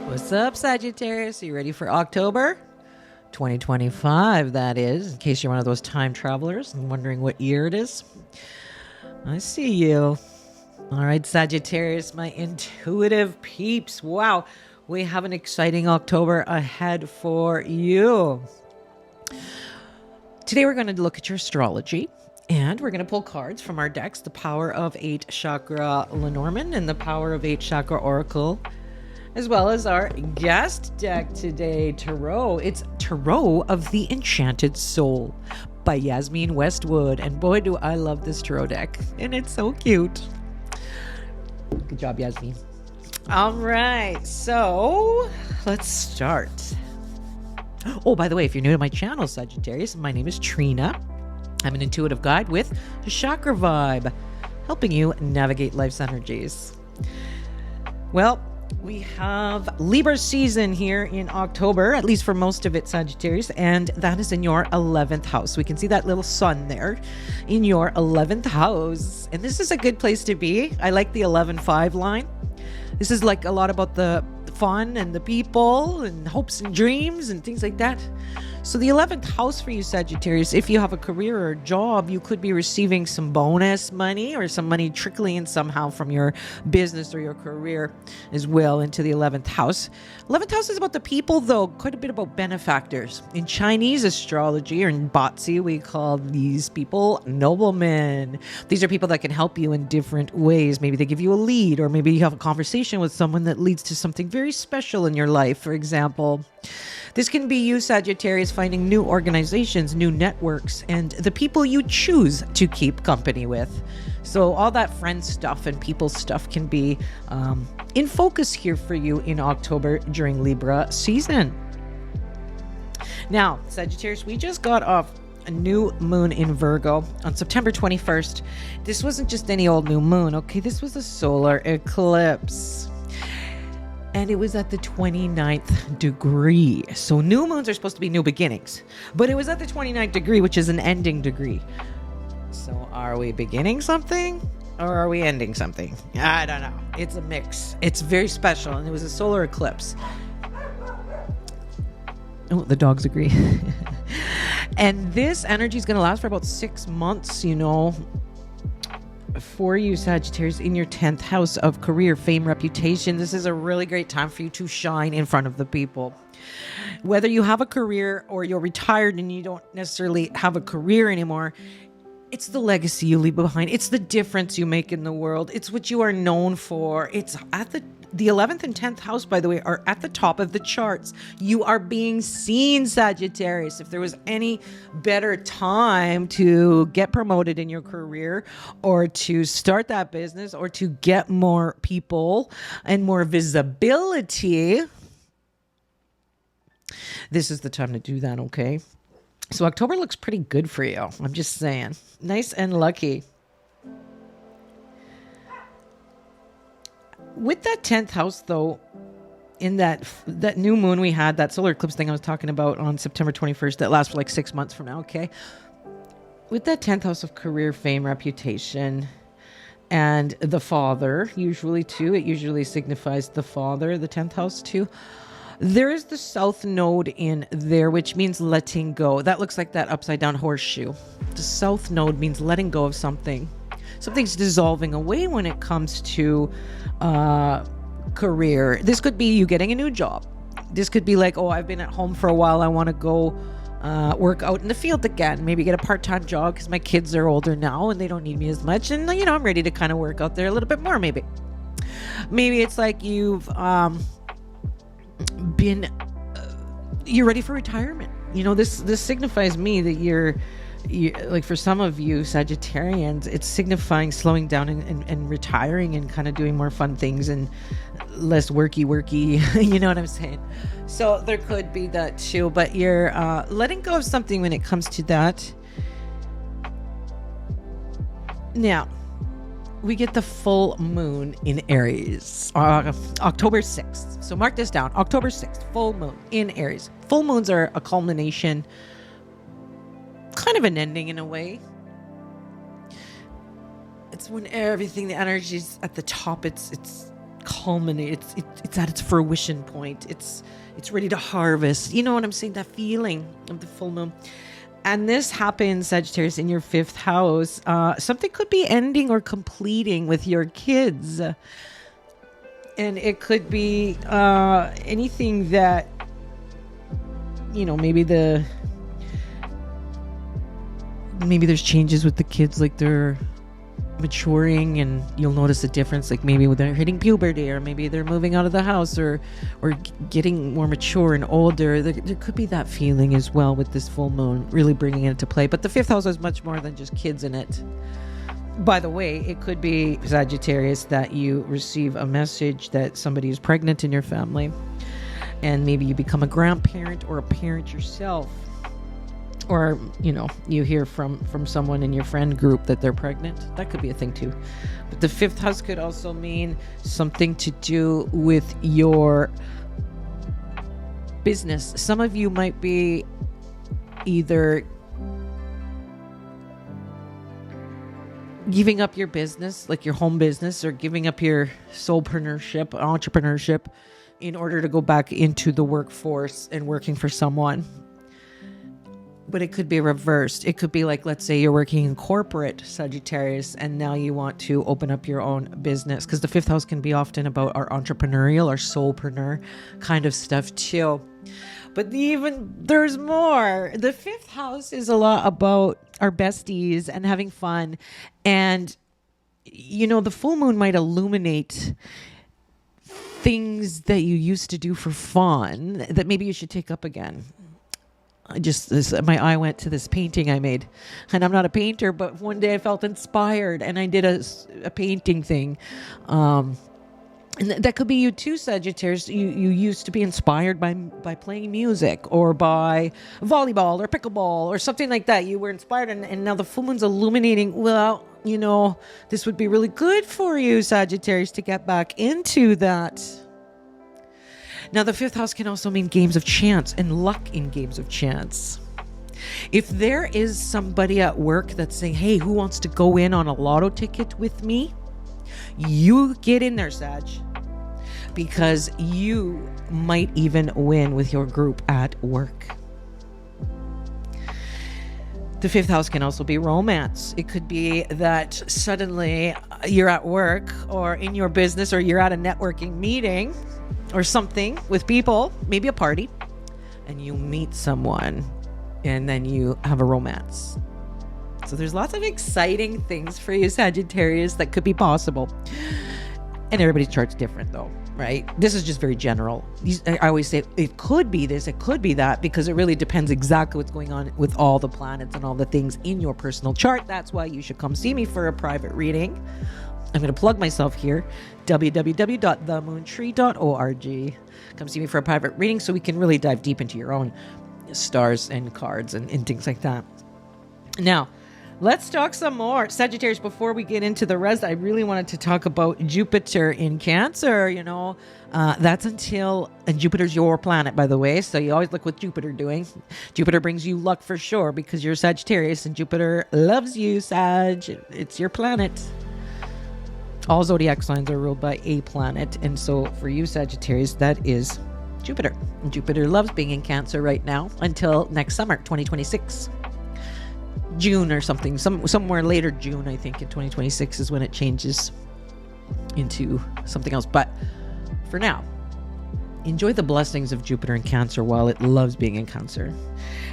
What's up, Sagittarius? Are you ready for October 2025? That is, in case you're one of those time travelers and wondering what year it is. I see you. All right, Sagittarius, my intuitive peeps. Wow, we have an exciting October ahead for you. Today, we're going to look at your astrology. And we're going to pull cards from our decks, the Power of 8 Chakra Lenormand and the Power of 8 Chakra Oracle, as well as our guest deck today, Tarot. It's Tarot of the Enchanted Soul by Yasmin Westwood. And boy, do I love this tarot deck. And it's so cute. Good job, Yasmin. All right, so let's start. Oh, by the way, if you're new to my channel, Sagittarius, my name is Trina. I'm an intuitive guide with a chakra vibe, helping you navigate life's energies. Well, we have Libra season here in October, at least for most of it, Sagittarius, and that is in your 11th house. We can see that little sun there in your 11th house. And this is a good place to be. I like the 11-5 line. This is like a lot about the fun and the people and hopes and dreams and things like that. So the 11th house for you, Sagittarius, if you have a career or a job, you could be receiving some bonus money or some money trickling in somehow from your business or your career as well into the 11th house. 11th house is about the people, though, quite a bit about benefactors. In Chinese astrology, or in Batzi, we call these people noblemen. These are people that can help you in different ways. Maybe they give you a lead, or maybe you have a conversation with someone that leads to something very special in your life, for example. This can be you, Sagittarius, finding new organizations, new networks, and the people you choose to keep company with. So all that friend stuff and people stuff can be in focus here for you in October during Libra season. Now, Sagittarius, we just got off a new moon in Virgo on September 21st. This wasn't just any old new moon, okay? This was a solar eclipse. And it was at the 29th degree. So new moons are supposed to be new beginnings. But it was at the 29th degree, which is an ending degree. So are we beginning something? Or are we ending something? I don't know. It's a mix. It's very special. And it was a solar eclipse. Oh, the dogs agree. And this energy is going to last for about 6 months, you know, for you, Sagittarius, in your 10th house of career, fame, reputation. This is a really great time for you to shine in front of the people. Whether you have a career or you're retired and you don't necessarily have a career anymore, it's the legacy you leave behind. It's the difference you make in the world. It's what you are known for. It's at the 11th and 10th house, by the way, are at the top of the charts. You are being seen, Sagittarius. If there was any better time to get promoted in your career or to start that business or to get more people and more visibility, this is the time to do that, okay? So October looks pretty good for you. I'm just saying. Nice and lucky. With that 10th house, though, in that new moon we had, that solar eclipse thing I was talking about on September 21st, that lasts for like 6 months from now, okay? With that 10th house of career, fame, reputation, and the father, usually too, it usually signifies the father, the 10th house too. There is the south node in there, which means letting go. That looks like that upside down horseshoe. The south node means letting go of something. Something's dissolving away when it comes to career. This could be you getting a new job. This could be like, oh, I've been at home for a while. I want to go work out in the field again. Maybe get a part-time job because my kids are older now and they don't need me as much. And, you know, I'm ready to kind of work out there a little bit more, maybe. Maybe it's like you've you're ready for retirement. You know, this signifies me that you're like, for some of you Sagittarians, it's signifying slowing down and retiring and kind of doing more fun things and less worky, you know what I'm saying? So there could be that too, but you're letting go of something when it comes to that. Now, we get the full moon in Aries, October 6th. So mark this down, October 6th, full moon in Aries. Full moons are a culmination, kind of an ending in a way. It's when everything, the energy's at the top. It's culminate. It's at its fruition point. It's ready to harvest. You know what I'm saying? That feeling of the full moon. And this happens, Sagittarius, in your 5th house. Something could be ending or completing with your kids. And it could be anything that, maybe there's changes with the kids, like they're maturing and you'll notice a difference, like maybe when they're hitting puberty, or maybe they're moving out of the house, or getting more mature and older. There could be that feeling as well with this full moon really bringing it into play. But the 5th house has much more than just kids in it. By the way, it could be, Sagittarius, that you receive a message that somebody is pregnant in your family, and maybe you become a grandparent or a parent yourself. Or, you hear from someone in your friend group that they're pregnant. That could be a thing too. But the 5th house could also mean something to do with your business. Some of you might be either giving up your business, like your home business, or giving up your entrepreneurship in order to go back into the workforce and working for someone. But it could be reversed. It could be like, let's say you're working in corporate, Sagittarius, and now you want to open up your own business, because the 5th house can be often about our entrepreneurial, our soulpreneur kind of stuff too. But there's more. The 5th house is a lot about our besties and having fun. And, the full moon might illuminate things that you used to do for fun that maybe you should take up again. My eye went to this painting I made, and I'm not a painter, but one day I felt inspired and I did a painting thing. And that could be you too, Sagittarius. You used to be inspired by playing music, or by volleyball or pickleball or something like that. You were inspired, and now the full moon's illuminating, well, this would be really good for you, Sagittarius, to get back into that. Now, the 5th house can also mean games of chance and luck in games of chance. If there is somebody at work that's saying, hey, who wants to go in on a lotto ticket with me? You get in there, Sag, because you might even win with your group at work. The 5th house can also be romance. It could be that suddenly you're at work or in your business, or you're at a networking meeting or something with people, maybe a party, and you meet someone and then you have a romance. So there's lots of exciting things for you, Sagittarius, that could be possible. And everybody's chart's different though, right? This is just very general. I always say it could be this, it could be that, because it really depends exactly what's going on with all the planets and all the things in your personal chart. That's why you should come see me for a private reading. I'm going to plug myself here, www.themoontree.org. Come see me for a private reading so we can really dive deep into your own stars and cards and things like that. Now, let's talk some more. Sagittarius, before we get into the rest, I really wanted to talk about Jupiter in Cancer. That's and Jupiter's your planet, by the way. So you always look what Jupiter doing. Jupiter brings you luck for sure, because you're Sagittarius and Jupiter loves you, Sag. It's your planet. All zodiac signs are ruled by a planet. And so for you, Sagittarius, that is Jupiter. And Jupiter loves being in Cancer right now until next summer, 2026. June or something. Somewhere later June, I think, in 2026 is when it changes into something else. But for now, enjoy the blessings of Jupiter in Cancer while it loves being in Cancer.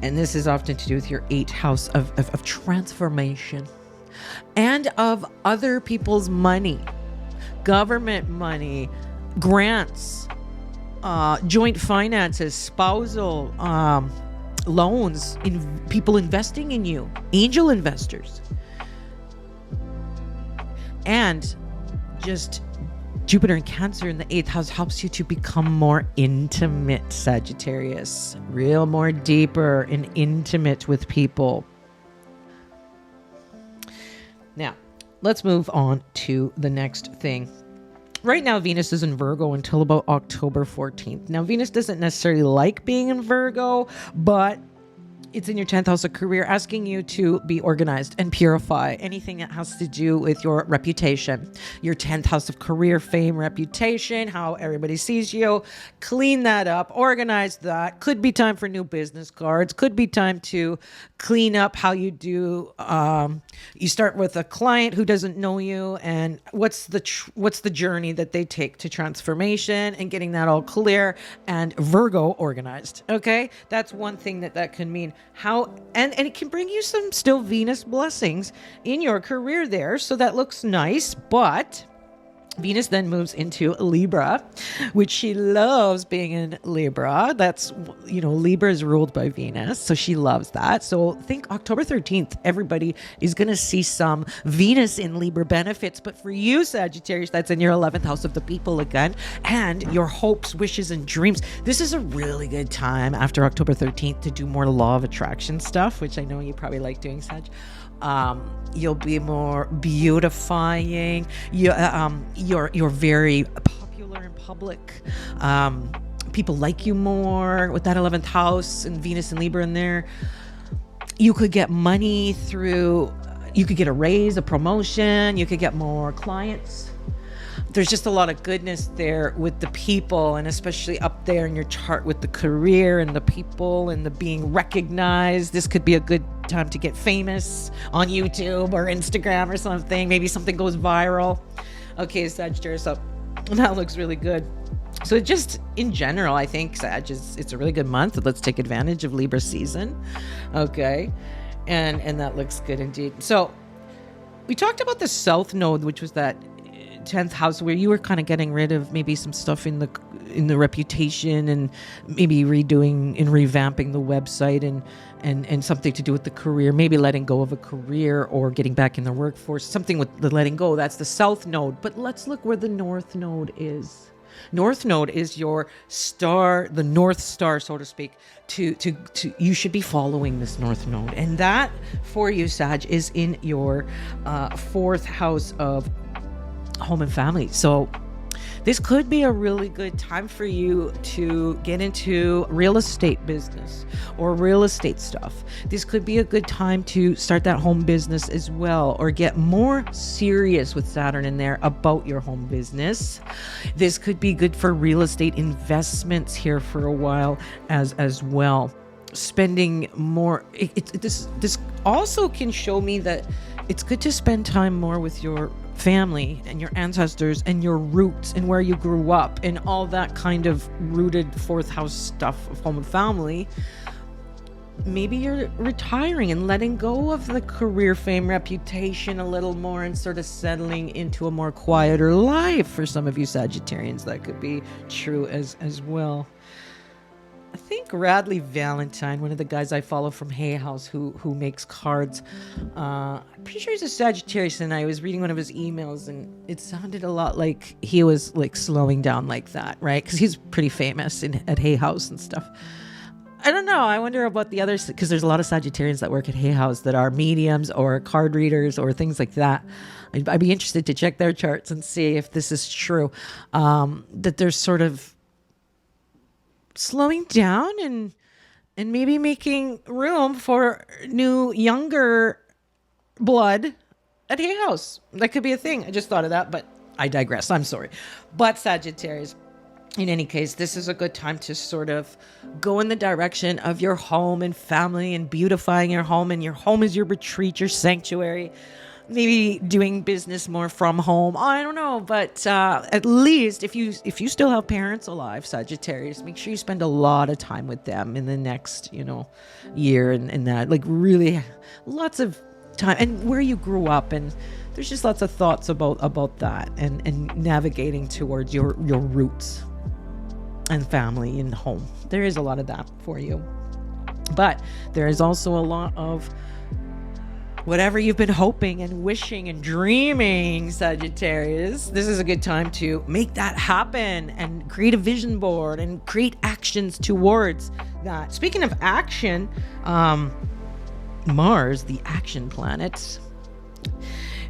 And this is often to do with your 8th house of transformation. And of other people's money, government money, grants, joint finances, spousal loans, people investing in you, angel investors. And just Jupiter in Cancer in the 8th house helps you to become more intimate, Sagittarius. More deeper and intimate with people. Now, let's move on to the next thing. Right now, Venus is in Virgo until about October 14th. Now, Venus doesn't necessarily like being in Virgo, but It's in your 10th house of career, asking you to be organized and purify anything that has to do with your reputation. Your 10th house of career, fame, reputation, how everybody sees you. Clean that up, organize that. Could be time for new business cards. Could be time to clean up how you do. You start with a client who doesn't know you, and what's the journey that they take to transformation, and getting that all clear and Virgo organized. Okay, that's one thing that can mean. How and it can bring you some still Venus blessings in your career there, so that looks nice. But Venus then moves into Libra, which she loves being in Libra. That's, Libra is ruled by Venus, so she loves that. So think October 13th, everybody is going to see some Venus in Libra benefits. But for you, Sagittarius, that's in your 11th house of the people again, and your hopes, wishes, and dreams. This is a really good time after October 13th to do more law of attraction stuff, which I know you probably like doing, Sag. You'll be more beautifying. You're very popular in public. People like you more with that 11th house and Venus and Libra in there. You could get money you could get a raise, a promotion. You could get more clients. There's just a lot of goodness there with the people, and especially up there in your chart with the career and the people and the being recognized. This could be a good time to get famous on YouTube or Instagram or something. Maybe something goes viral. Okay, Sagittarius, so that looks really good. So just in general, I think it's a really good month. Let's take advantage of Libra season. Okay, and that looks good indeed. So we talked about the South Node, which was that 10th house where you were kind of getting rid of maybe some stuff in the reputation, and maybe redoing and revamping the website, and something to do with the career, maybe letting go of a career or getting back in the workforce, something with the letting go. That's the South Node. But let's look where the North Node is. North Node is your star, the North Star, so to speak. You should be following this North Node, and that for you, Sag, is in your 4th house of home and family. So this could be a really good time for you to get into real estate business or real estate stuff. This could be a good time to start that home business as well, or get more serious with Saturn in there about your home business. This could be good for real estate investments here for a while as well. Spending more. This also can show me that it's good to spend time more with your family and your ancestors and your roots and where you grew up and all that kind of rooted 4th house stuff of home and family. Maybe you're retiring and letting go of the career, fame, reputation a little more, and sort of settling into a more quieter life. For some of you Sagittarians, that could be true as well. I think Radley Valentine, one of the guys I follow from Hay House, who makes cards, I'm pretty sure he's a Sagittarius, and I was reading one of his emails, and it sounded a lot like he was like slowing down like that, right? Because he's pretty famous at Hay House and stuff. I don't know. I wonder about the others, because there's a lot of Sagittarians that work at Hay House that are mediums or card readers or things like that. I'd be interested to check their charts and see if this is true, that there's sort of slowing down and maybe making room for new, younger blood at Hay House. That could be a thing. I just thought of that, but I digress. I'm sorry. But Sagittarius, in any case, this is a good time to sort of go in the direction of your home and family and beautifying your home. And your home is your retreat, your sanctuary. Maybe doing business more from home. I don't know, but at least if you still have parents alive, Sagittarius, make sure you spend a lot of time with them in the next, year, and that, like, really lots of time, and where you grew up, and there's just lots of thoughts about that, and navigating towards your roots and family and home. There is a lot of that for you, but there is also a lot of whatever you've been hoping and wishing and dreaming, Sagittarius. This is a good time to make that happen and create a vision board and create actions towards that. Speaking of action, Mars, the action planet,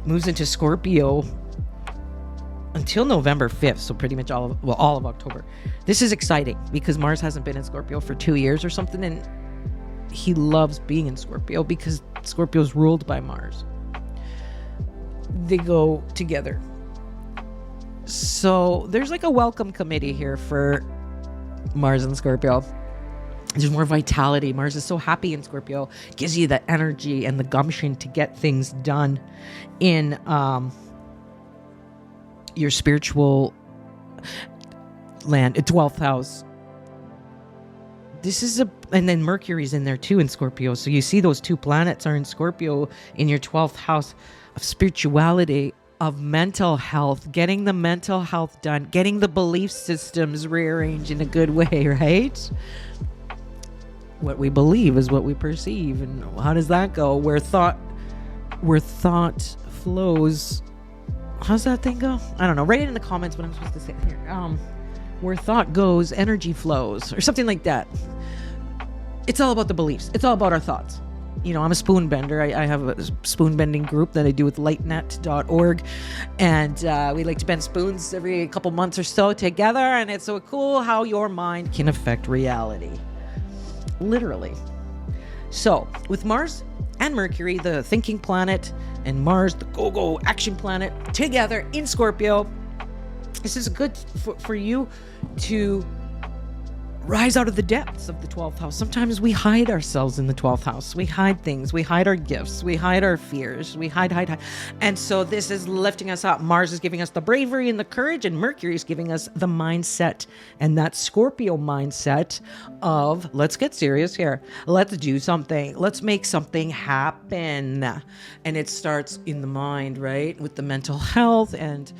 moves into Scorpio until November 5th, so pretty much all of October. This is exciting because Mars hasn't been in Scorpio for 2 years or something, and he loves being in Scorpio because Scorpio's ruled by Mars. They go together. So there's like a welcome committee here for Mars and Scorpio. There's more vitality. Mars is so happy in Scorpio. Gives you the energy and the gumption to get things done in your spiritual land, 12th house. And then Mercury's in there too in Scorpio. So you see those two planets are in Scorpio in your 12th house of spirituality, of mental health, getting the mental health done, getting the belief systems rearranged in a good way, right? What we believe is what we perceive. And how does that go? Where thought flows. How's that thing go? I don't know. Write it in the comments what I'm supposed to say here. Where thought goes, energy flows, or something like that. It's all about the beliefs. It's all about our thoughts. You know, I'm a spoon bender. I have a spoon bending group that I do with lightnet.org. And we like to bend spoons every couple months or so together. And it's so cool how your mind can affect reality. Literally. So with Mars and Mercury, the thinking planet, and Mars, the go-go action planet, together in Scorpio, this is good for you to rise out of the depths of the 12th house. Sometimes we hide ourselves in the 12th house. We hide things. We hide our gifts. We hide our fears. We hide. And so this is lifting us up. Mars is giving us the bravery and the courage, and Mercury is giving us the mindset. And that Scorpio mindset of, let's get serious here. Let's do something. Let's make something happen. And it starts in the mind, right? With the mental health. And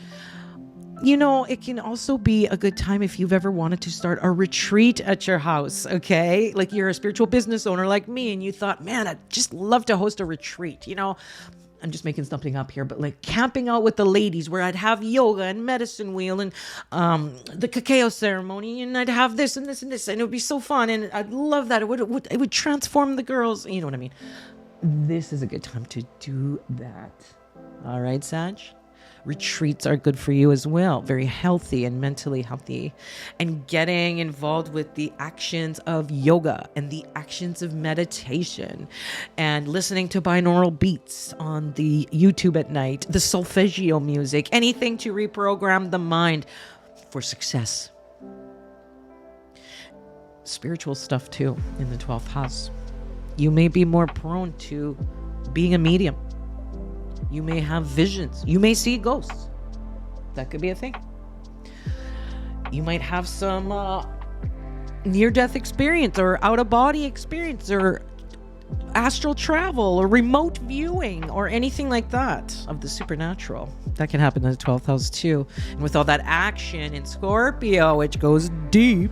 you know, it can also be a good time if you've ever wanted to start a retreat at your house, okay? Like you're a spiritual business owner like me and you thought, man, I'd just love to host a retreat. You know, I'm just making something up here, but like camping out with the ladies where I'd have yoga and medicine wheel and the cacao ceremony, and I'd have this and this and this, and it would be so fun, and I'd love that. It would transform the girls. You know what I mean? This is a good time to do that. All right, Sag? Retreats are good for you as well. Very healthy and mentally healthy. And getting involved with the actions of yoga and the actions of meditation and listening to binaural beats on the YouTube at night, the solfeggio music, anything to reprogram the mind for success. Spiritual stuff too in the 12th house. You may be more prone to being a medium. You may have visions. You may see ghosts. That could be a thing. You might have some near-death experience or out-of-body experience or astral travel or remote viewing or anything like that of the supernatural. That can happen in the 12th house too. And with all that action in Scorpio, which goes deep.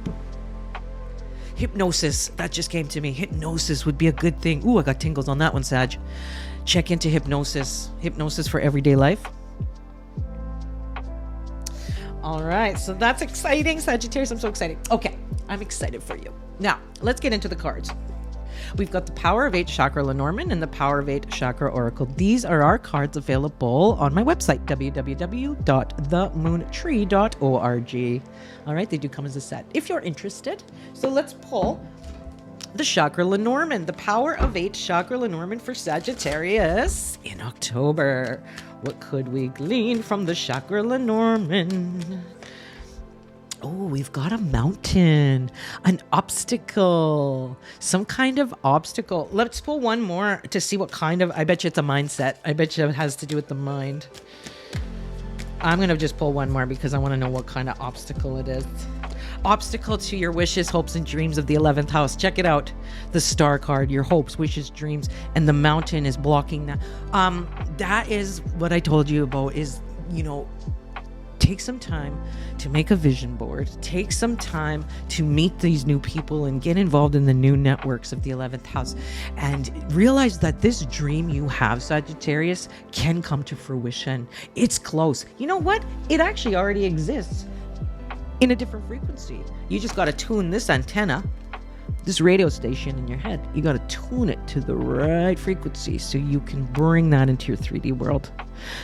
Hypnosis, that just came to me. Hypnosis would be a good thing. Ooh, I got tingles on that one, Sag. Check into hypnosis. Hypnosis for everyday life. All right, so that's exciting, Sagittarius. I'm so excited. Okay, I'm excited for you. Now, let's get into the cards. We've got the Power of 8 Chakra Lenormand and the Power of 8 Chakra Oracle. These are our cards available on my website, www.themoontree.org. All right, they do come as a set if you're interested. So let's pull the Chakra Lenormand, the Power of 8 Chakra Lenormand for Sagittarius in October. What could we glean from the Chakra Lenormand? Oh, we've got a mountain, an obstacle, some kind of obstacle. Let's pull one more to see what kind of, I bet you it's a mindset. I bet you it has to do with the mind. I'm going to just pull one more because I want to know what kind of obstacle it is. Obstacle to your wishes, hopes, and dreams of the 11th house. Check it out. The star card, your hopes, wishes, dreams, and the mountain is blocking that. That is what I told you about is, you know, take some time to make a vision board. Take some time to meet these new people and get involved in the new networks of the 11th house and realize that this dream you have, Sagittarius, can come to fruition. It's close. You know what? It actually already exists in a different frequency. You just got to tune this antenna this radio station in your head, you got to tune it to the right frequency so you can bring that into your 3D world.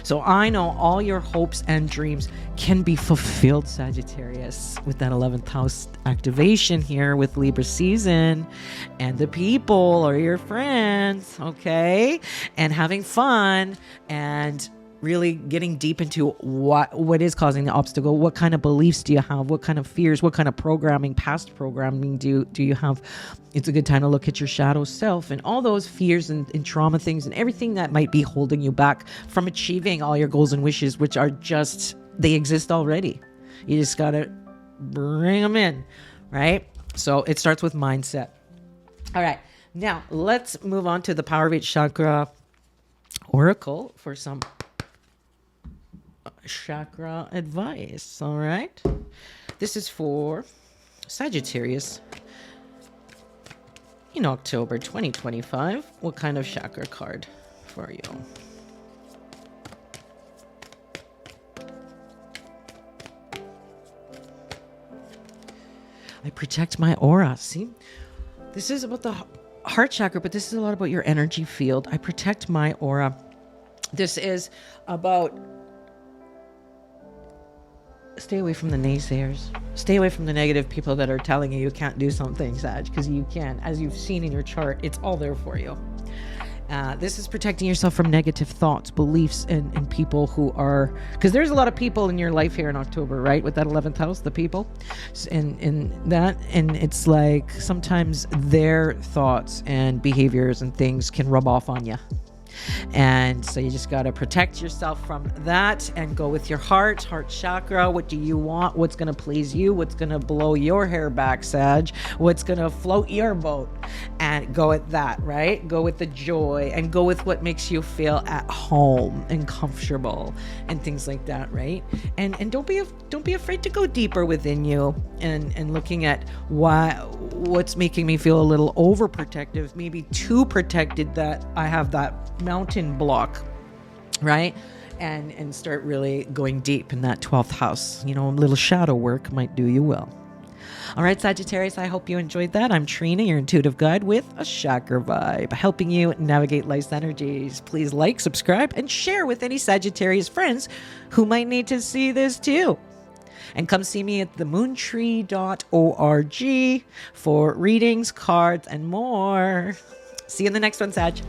So I know all your hopes and dreams can be fulfilled, Sagittarius, with that 11th house activation here with Libra season, and the people are your friends, okay? And having fun and really getting deep into what is causing the obstacle. What kind of beliefs do you have? What kind of fears? What kind of programming, past programming do you have? It's a good time to look at your shadow self and all those fears and trauma things and everything that might be holding you back from achieving all your goals and wishes, which are just, they exist already. You just got to bring them in, right? So it starts with mindset. All right. Now let's move on to the Power of 8 Chakra Oracle for some chakra advice. All right, this is for Sagittarius in October 2025. What kind of chakra card for you? I protect my aura. See, this is about the heart chakra, but this is a lot about your energy field. I protect my aura. This is about stay away from the naysayers. Stay away from the negative people that are telling you can't do something, Sag, because you can. As you've seen in your chart, it's all there for you. This is protecting yourself from negative thoughts, beliefs, and people who are... Because there's a lot of people in your life here in October, right? With that 11th house, the people. And it's like sometimes their thoughts and behaviors and things can rub off on you. And so you just got to protect yourself from that and go with your heart chakra. What do you want? What's going to please you? What's going to blow your hair back, Sag? What's going to float your boat? And go at that, right? Go with the joy and go with what makes you feel at home and comfortable and things like that, right? And don't be afraid to go deeper within you and looking at what's making me feel a little overprotective, maybe too protected, that I have that mountain block, right? And start really going deep in that 12th house. You know, a little shadow work might do you well. All right, Sagittarius, I hope you enjoyed that. I'm Trina, your intuitive guide with a chakra vibe, helping you navigate life's energies. Please like, subscribe, and share with any Sagittarius friends who might need to see this too. And come see me at themoontree.org for readings, cards, and more. See you in the next one, Sag.